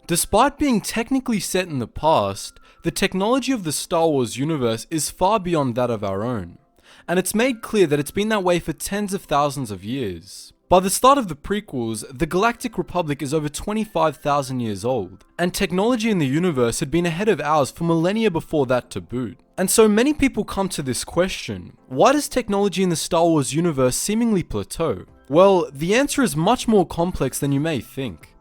Despite being technically set in the past, the technology of the Star Wars universe is far beyond that of our own, and it's made clear that it's been that way for tens of thousands of years. By the start of the prequels, the Galactic Republic is over 25,000 years old, and technology in the universe had been ahead of ours for millennia before that to boot. And so many people come to this question: why does technology in the Star Wars universe seemingly plateau? Well, the answer is much more complex than you may think.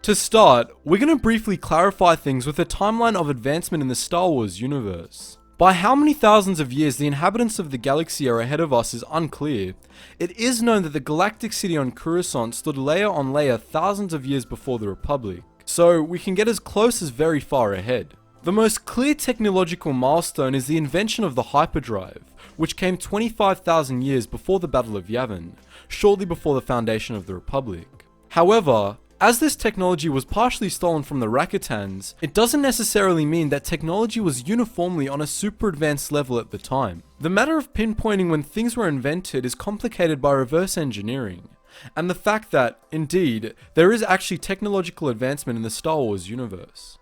To start, we're going to briefly clarify things with a timeline of advancement in the Star Wars universe. By how many thousands of years the inhabitants of the galaxy are ahead of us is unclear. It is known that the galactic city on Coruscant stood layer on layer thousands of years before the Republic, so we can get as close as very far ahead. The most clear technological milestone is the invention of the hyperdrive, which came 25,000 years before the Battle of Yavin, shortly before the foundation of the Republic. However, as this technology was partially stolen from the Rakutans, it doesn't necessarily mean that technology was uniformly on a super advanced level at the time. The matter of pinpointing when things were invented is complicated by reverse engineering, and the fact that, indeed, there is actually technological advancement in the Star Wars universe.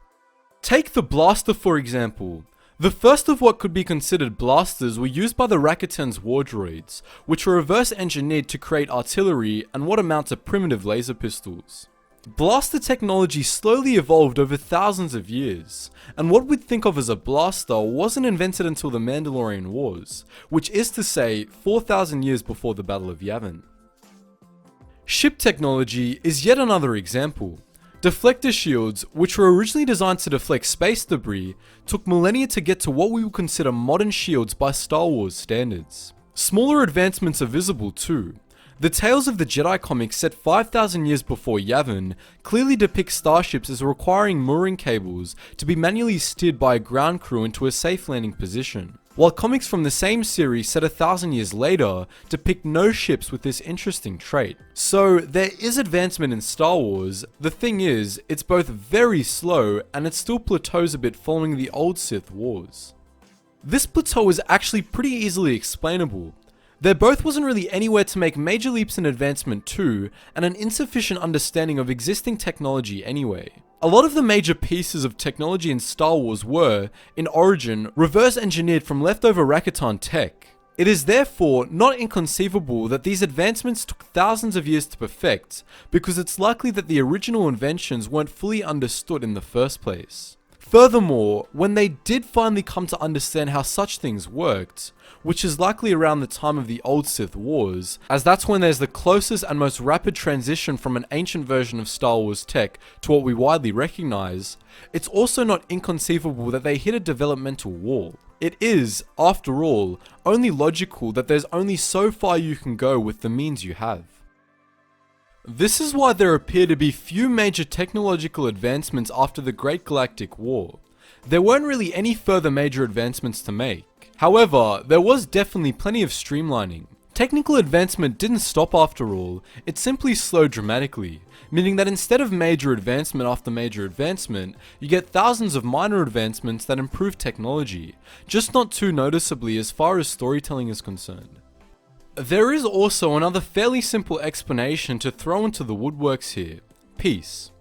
Take the blaster for example. The first of what could be considered blasters were used by the Rakutans' war droids, which were reverse engineered to create artillery and what amount to primitive laser pistols. Blaster technology slowly evolved over thousands of years, and what we'd think of as a blaster wasn't invented until the Mandalorian Wars, which is to say 4,000 years before the Battle of Yavin. Ship technology is yet another example. Deflector shields, which were originally designed to deflect space debris, took millennia to get to what we would consider modern shields by Star Wars standards. Smaller advancements are visible too. The Tales of the Jedi comics set 5,000 years before Yavin clearly depict starships as requiring mooring cables to be manually steered by a ground crew into a safe landing position, while comics from the same series set 1,000 years later depict no ships with this interesting trait. So there is advancement in Star Wars. The thing is, it's both very slow and it still plateaus a bit following the old Sith Wars. This plateau is actually pretty easily explainable. There both wasn't really anywhere to make major leaps in advancement to, and an insufficient understanding of existing technology anyway. A lot of the major pieces of technology in Star Wars were, in origin, reverse engineered from leftover Rakutan tech. It is therefore not inconceivable that these advancements took thousands of years to perfect, because it's likely that the original inventions weren't fully understood in the first place. Furthermore, when they did finally come to understand how such things worked, which is likely around the time of the old Sith Wars, as that's when there's the closest and most rapid transition from an ancient version of Star Wars tech to what we widely recognize, it's also not inconceivable that they hit a developmental wall. It is, after all, only logical that there's only so far you can go with the means you have. This is why there appear to be few major technological advancements after the Great Galactic War. There weren't really any further major advancements to make. However, there was definitely plenty of streamlining. Technical advancement didn't stop after all, it simply slowed dramatically, meaning that instead of major advancement after major advancement, you get thousands of minor advancements that improve technology, just not too noticeably as far as storytelling is concerned. There is also another fairly simple explanation to throw into the woodworks here: peace.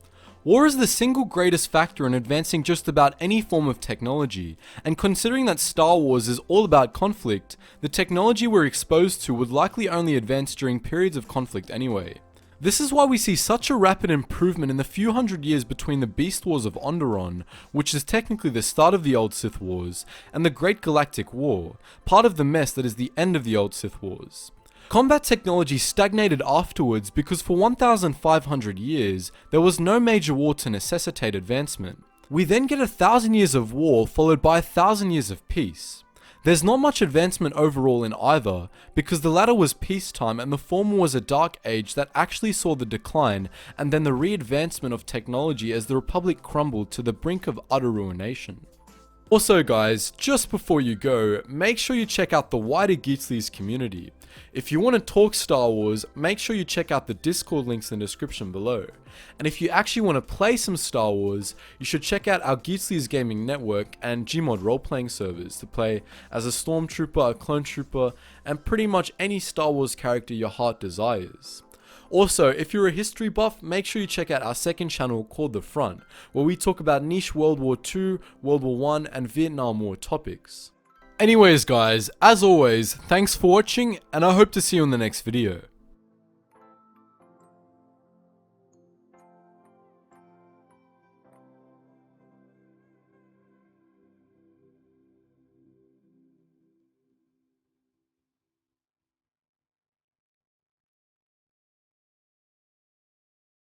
War is the single greatest factor in advancing just about any form of technology, and considering that Star Wars is all about conflict, the technology we're exposed to would likely only advance during periods of conflict anyway. This is why we see such a rapid improvement in the few hundred years between the Beast Wars of Onderon, which is technically the start of the Old Sith Wars, and the Great Galactic War, part of the mess that is the end of the Old Sith Wars. Combat technology stagnated afterwards because for 1,500 years, there was no major war to necessitate advancement. We then get 1,000 years of war followed by 1,000 years of peace. There's not much advancement overall in either, because the latter was peacetime and the former was a dark age that actually saw the decline and then the re-advancement of technology as the Republic crumbled to the brink of utter ruination. Also guys, just before you go, make sure you check out the wider Geetsly's community. If you want to talk Star Wars, make sure you check out the Discord links in the description below. And if you actually want to play some Star Wars, you should check out our Geetsly's Gaming Network and Gmod role-playing servers to play as a Stormtrooper, a Clone Trooper, and pretty much any Star Wars character your heart desires. Also, if you're a history buff, make sure you check out our second channel called The Front, where we talk about niche World War II, World War I, and Vietnam War topics. Anyways guys, as always, thanks for watching, and I hope to see you in the next video.